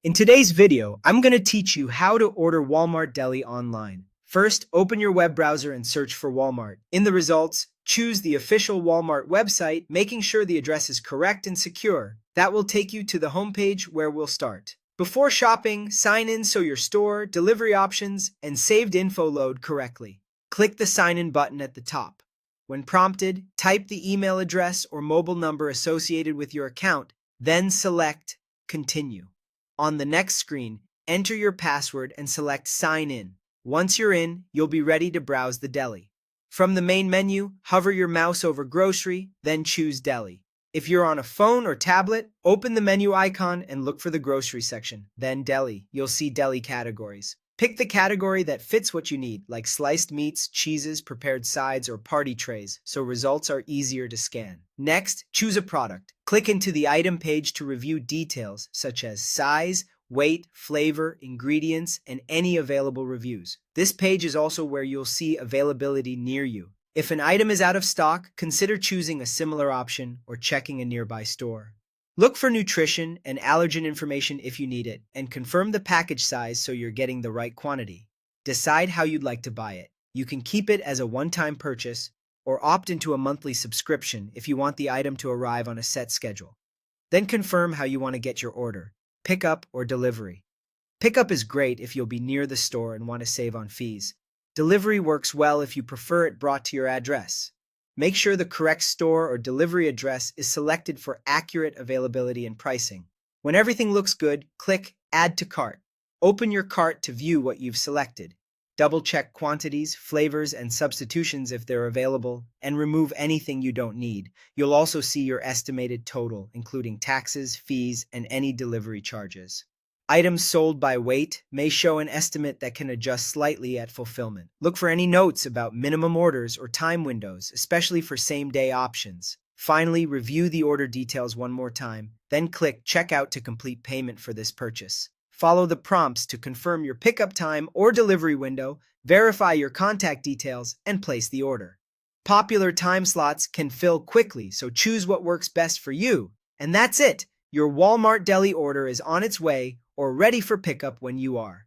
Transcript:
In today's video, I'm going to teach you how to order Walmart Deli online. First, open your web browser and search for Walmart. In the results, choose the official Walmart website, making sure the address is correct and secure. That will take you to the homepage where we'll start. Before shopping, sign in so your store, delivery options, and saved info load correctly. Click the sign in button at the top. When prompted, type the email address or mobile number associated with your account, then select Continue. On the next screen, enter your password and select Sign In. Once you're in, you'll be ready to browse the deli. From the main menu, hover your mouse over Grocery, then choose Deli. If you're on a phone or tablet, open the menu icon and look for the Grocery section, then Deli. You'll see deli categories. Pick the category that fits what you need, like sliced meats, cheeses, prepared sides, or party trays, so results are easier to scan. Next, choose a product. Click into the item page to review details such as size, weight, flavor, ingredients, and any available reviews. This page is also where you'll see availability near you. If an item is out of stock, consider choosing a similar option or checking a nearby store. Look for nutrition and allergen information if you need it, and confirm the package size so you're getting the right quantity. Decide how you'd like to buy it. You can keep it as a one-time purchase or opt into a monthly subscription if you want the item to arrive on a set schedule. Then confirm how you want to get your order, pickup or delivery. Pickup is great if you'll be near the store and want to save on fees. Delivery works well if you prefer it brought to your address. Make sure the correct store or delivery address is selected for accurate availability and pricing. When everything looks good, click Add to Cart. Open your cart to view what you've selected. Double-check quantities, flavors, and substitutions if they're available, and remove anything you don't need. You'll also see your estimated total, including taxes, fees, and any delivery charges. Items sold by weight may show an estimate that can adjust slightly at fulfillment. Look for any notes about minimum orders or time windows, especially for same-day options. Finally, review the order details one more time, then click Checkout to complete payment for this purchase. Follow the prompts to confirm your pickup time or delivery window, verify your contact details, and place the order. Popular time slots can fill quickly, so choose what works best for you. And that's it! Your Walmart Deli order is on its way or ready for pickup when you are.